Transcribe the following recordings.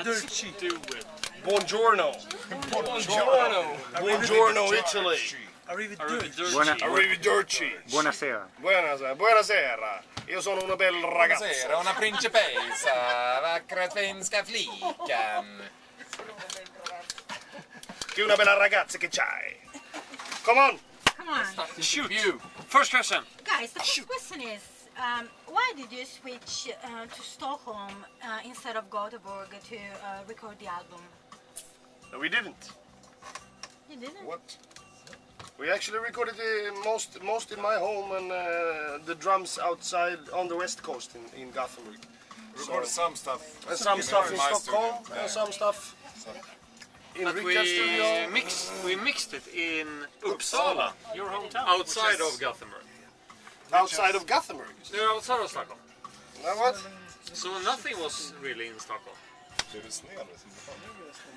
Arrivederci. Do it. Buongiorno. Buongiorno. Buongiorno, Italy. Arrivederci. Arrivederci. Buonasera. Buonasera. Buonasera. Io sono una bella ragazza. Buonasera, una principessa, vackra svenska flickan. Che una bella ragazza che c'hai. Come on. Come on. Shoot. First question. Guys, the first question is, why did you switch to Stockholm instead of Gothenburg to record the album? No, we didn't. You didn't? What? We actually recorded most in my home and the drums outside on the west coast in Gothenburg. Recorded some stuff. And some stuff in my Stockholm studio. and some stuff in But Rickard's studio. we mixed it in Uppsala, your hometown, outside of Gothenburg. Outside of Gothenburg. No, outside of Stockholm. Now what? So nothing was really in Stockholm.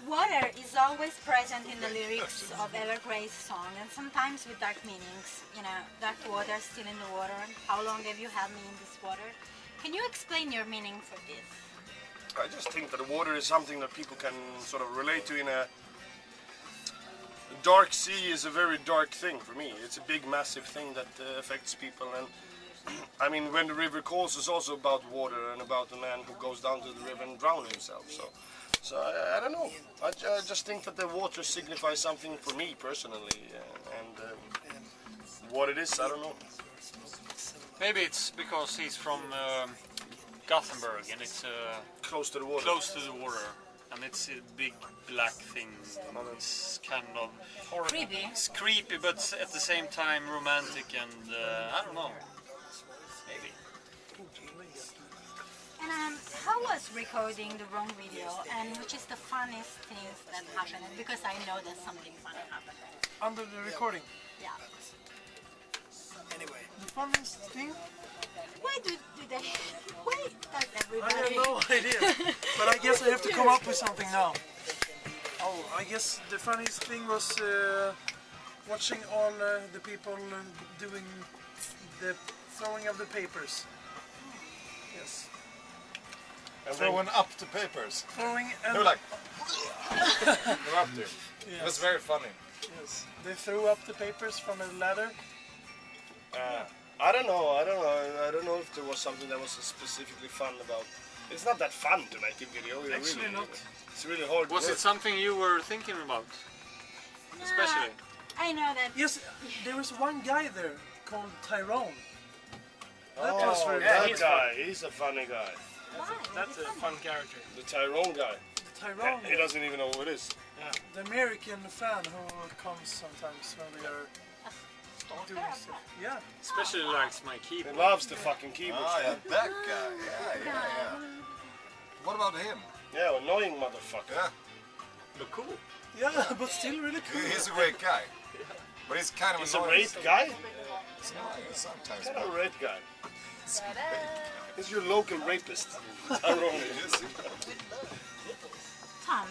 Water is always present in the lyrics of Evergrey's song, and sometimes with dark meanings. You know, dark water, still in the water. How long have you had me in this water? Can you explain your meaning for this? I just think that the water is something that people can sort of relate to in a... The dark sea is a very dark thing for me. It's a big, massive thing that affects people. And I mean, when the river calls is also about water and about the man who goes down to the river and drowns himself. So I don't know. I just think that the water signifies something for me personally. What it is, I don't know. Maybe it's because he's from Gothenburg and it's Close to the water. close to the water, and it's a big black thing. And it's kind of Creepy. It's creepy, but at the same time romantic, and I don't know. Maybe. And how was recording the wrong video, and which is the funniest things that happened? Because I know that something funny happened. Under the recording. Yeah. Anyway, the funniest thing? Why do they? Why does I everybody? have no idea. But I guess I have to come up with something now. Oh, I guess the funniest thing was watching all the people doing the throwing of the papers. Yes. Throwing up the papers. Throwing They and were like, they're up there. yes. It was very funny. Yes. They threw up the papers from a ladder. I don't know. I don't know if there was something that was specifically fun about. It's not that fun to make a video. Actually not. It's really hard. Was it something you were thinking about, especially? I know that. Yes, there was one guy there called Tyrone. That Oh, was very that good. guy. He's a funny guy. Why? That's a fun character. The Tyrone guy. Tyrone, He doesn't even know who it is. the American fan who comes sometimes when we are doing stuff. Yeah. Especially likes my He keyboard. loves the fucking keyboard. Ah, yeah, that guy. Yeah. What about him? Yeah, annoying motherfucker. Yeah, Look cool. Yeah, but still really cool. he's a great guy. But he's kind of He's a annoying. great guy. It's annoying sometimes. Kind of a But great guy. He's your local rapist. Tyrone. Tom,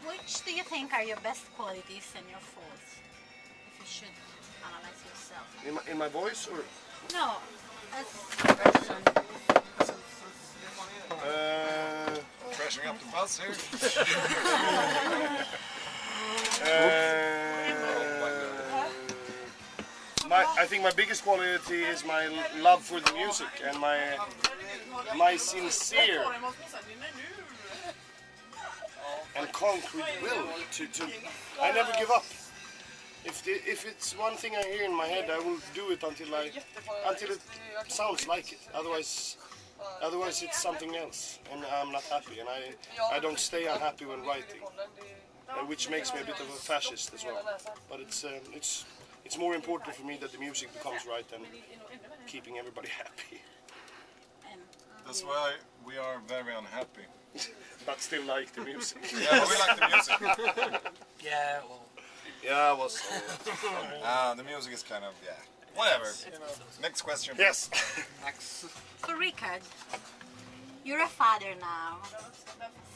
which do you think are your best qualities and your faults? If you should analyze yourself. In my voice or? No, as a person. Trashing up the bus here. I think my biggest quality is my love for the music and my sincere and concrete will to I never give up. If it's one thing I hear in my head, I will do it until it sounds like it. Otherwise it's something else, and I'm not happy, and I don't stay unhappy when writing, which makes me a bit of a fascist as well. But it's more important for me that the music becomes right than keeping everybody happy. That's why we are very unhappy. But still like the music. Yeah, but we like the music. Yeah, well. Yeah, I was. The music is kind of, yeah. Whatever. Next question. Yes. For Rickard, you're a father now.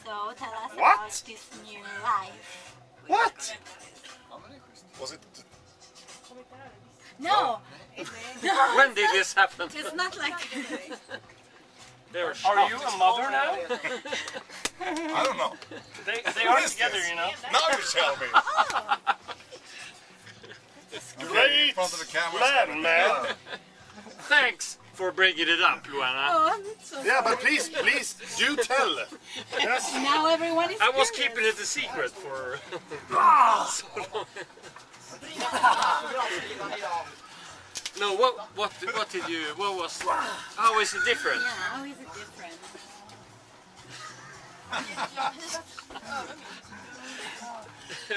So tell us What? about this new life. What? Was it? No! When did this happen? It's not like... They were Are you shocked. a mother now? I don't know. They are together, you know. Now you tell me. Great In front of the camera. plan, man. Thanks for bringing it up, Luana. Oh, that's so Yeah, but please, do tell. Yes. now everyone is I was curious. keeping it a secret for so long. No, what did you? What was? How is it different? Yeah, how is it different?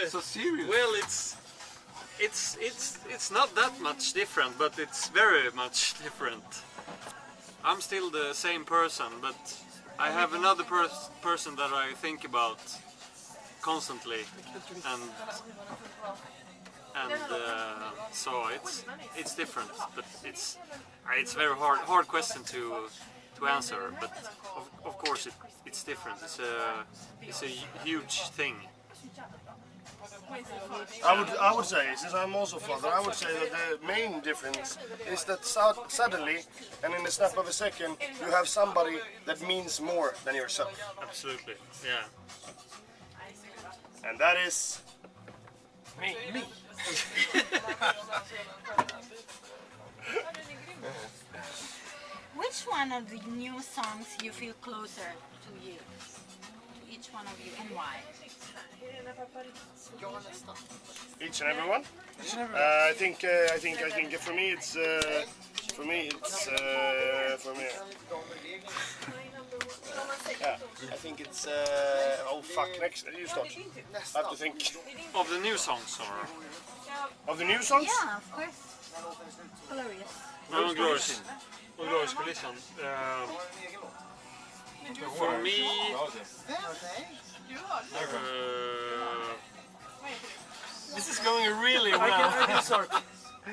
So serious. Well, it's not that much different, but it's very much different. I'm still the same person, but I have another person that I think about constantly, and so it's different, but it's very hard question to answer. But of course it's different. It's a huge thing. I would say, since I'm also father, I would say that the main difference is that suddenly, and in the snap of a second, you have somebody that means more than yourself. Absolutely, yeah. And that is... Me. Which one of the new songs you feel closer to you? To each one of you, and why? Each and every one? I think for me it's yeah, I think it's oh fuck, next you start. I have to think. Of the new songs, or? Of the new songs? Yeah, of course. Glorious. No, Glorious Collision. For me, This is going really I well. can start.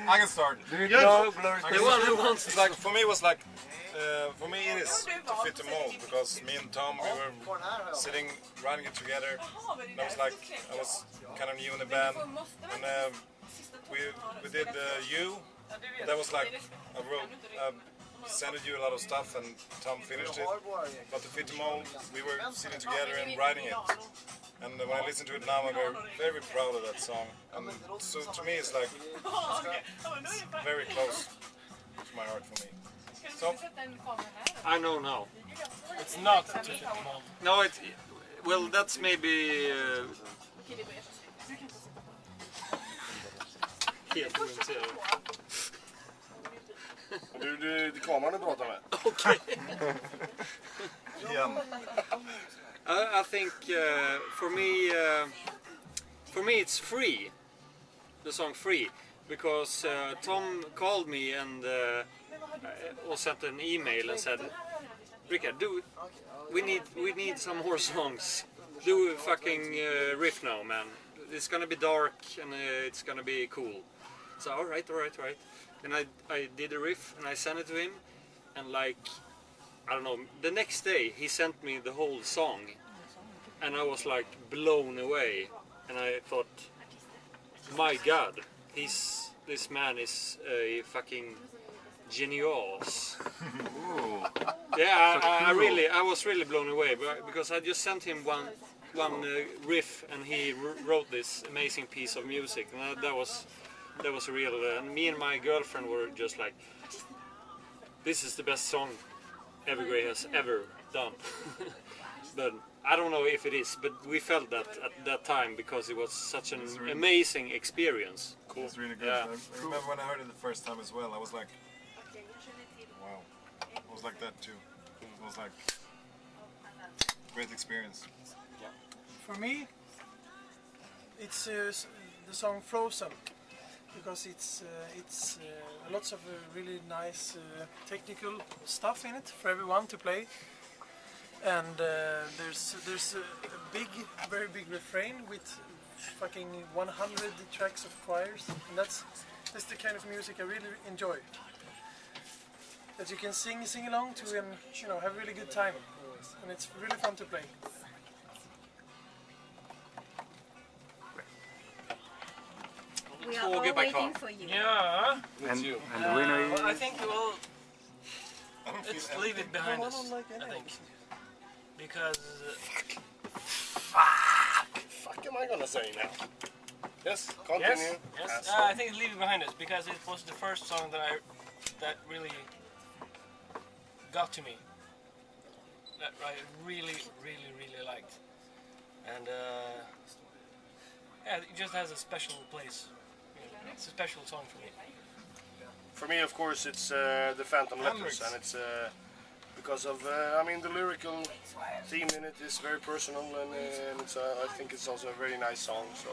I can start. the one who wants Like for me it was like for me it is to fit the mold because me and Tom we were sitting writing it together. And I was like I was kind of new in the band and we did You. That was like I wrote sent you a lot of stuff and Tom finished it. But to fit the mold we were sitting together and writing it. And when I listen to it now, I'm very proud of that song. And so to me, it's like it's very close to my heart for me. So I know now. It's not to fit the mold. No, well, that's maybe. Helt ointressant. Du kameran du pratar med. Okay. yeah. I think for me it's Free, the song Free, because Tom called me and or sent an email and said, Rickard, we need some more songs. Do a fucking riff now, man. It's gonna be dark and it's gonna be cool. So all right. And I did a riff and I sent it to him, and like I don't know, the next day he sent me the whole song, and I was like blown away, and I thought, my God, this man is a fucking genius. Yeah, I was really blown away because I just sent him one riff, and he wrote this amazing piece of music, and that was real. And me and my girlfriend were just like, this is the best song Evergrey has ever done. But I don't know if it is, but we felt that at that time because it was such an amazing experience. Cool. It's really good. Yeah. I remember when I heard it the first time as well, I was like, wow. I was like that too. It was like, great experience. For me, it's the song Frozen, because it's lots of really nice technical stuff in it for everyone to play, and there's a very big refrain with fucking 100 tracks of choirs, and that's the kind of music I really enjoy. That you can sing along to and have a really good time, and it's really fun to play. We are all waiting for you. Yeah. And you. And the winner is... I think we'll I don't feel let's leave it behind us. I don't like any I of think it. because am I gonna say now? Yes, continue. Yes. I think Leave It Behind Us because it was the first song that really got to me. That I really liked, and yeah, it just has a special place. It's a special song for me. For me, of course, it's the Phantom Letters, and it's because of I mean the lyrical theme in it is very personal, and it's I think it's also a very nice song. So,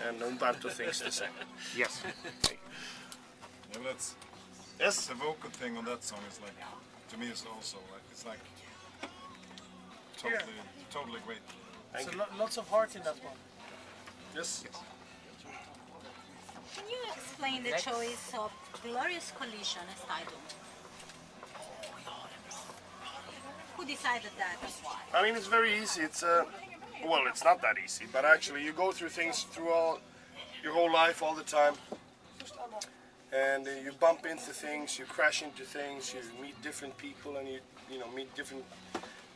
and Umberto thinks the same. Yes. Yeah, but it's, Yes. the vocal thing on that song is like, to me, it's also like, it's like totally great. Thank So you. lots of heart in that one. Yes. Can you explain the choice of Glorious Collision as title? Who decided that? I mean, it's very easy. It's well, it's not that easy, but actually, you go through things through your whole life, all the time, and you bump into things, you crash into things, you meet different people, and you know meet different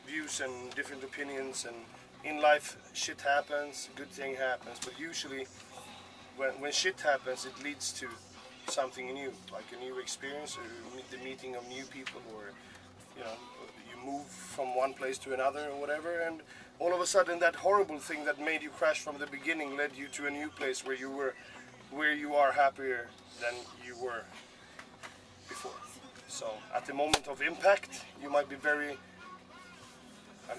views and different opinions. And in life, shit happens, good thing happens, but usually, when shit happens, it leads to something new, like a new experience, or the meeting of new people, or you know. Move from one place to another or whatever, and all of a sudden that horrible thing that made you crash from the beginning led you to a new place where you are happier than you were before. So at the moment of impact, you might be very,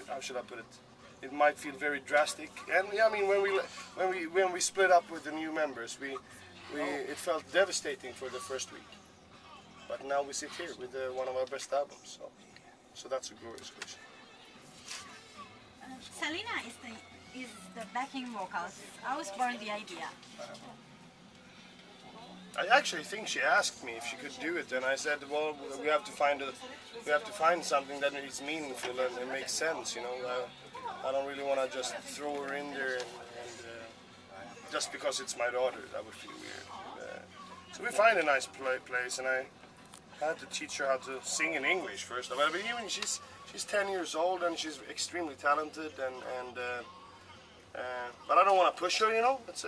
how should I put it? It might feel very drastic. And I mean, when we split up with the new members, it felt devastating for the first week. But now we sit here with one of our best albums. So that's a glorious question. Salina is the backing vocals. I was born the idea. I actually think she asked me if she could do it, and I said, well, we have to find something that is meaningful and makes sense. You know, I don't really want to just throw her in there and just because it's my daughter, that would feel weird. So we find a nice place, and I had to teach her how to sing in English first of all. But even she's 10 years old and she's extremely talented, but I don't want to push her. You know, it's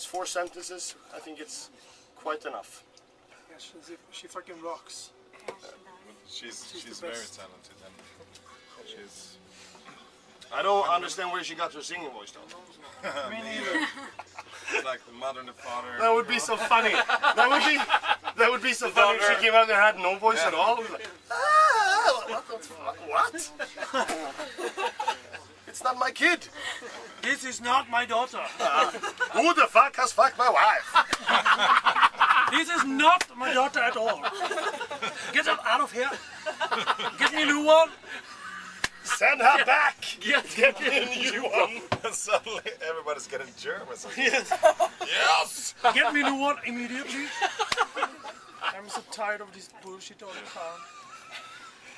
4 sentences. I think it's quite enough. Yeah, she fucking rocks. She's very talented, and she's. I don't understand where she got her singing voice though. Me neither. Like the mother and the father. That would be so funny. That would be so funny if she came out and had no voice at all. Like, what the fuck? What? It's not my kid. This is not my daughter. Who the fuck has fucked my wife? This is not my daughter at all. Get her out of here. Get me a new one. Send her back. Get me a new one. And suddenly everybody's getting German. So Yes. yes! Get me a new one immediately. I'm so tired of this bullshit all the time.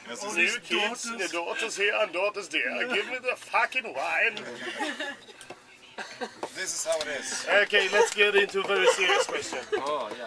Yes, All it's- these New kids, daughters. the daughters here and daughters there. Give me the fucking wine. this is how it is. Okay, let's get into a very serious question. Oh, yeah.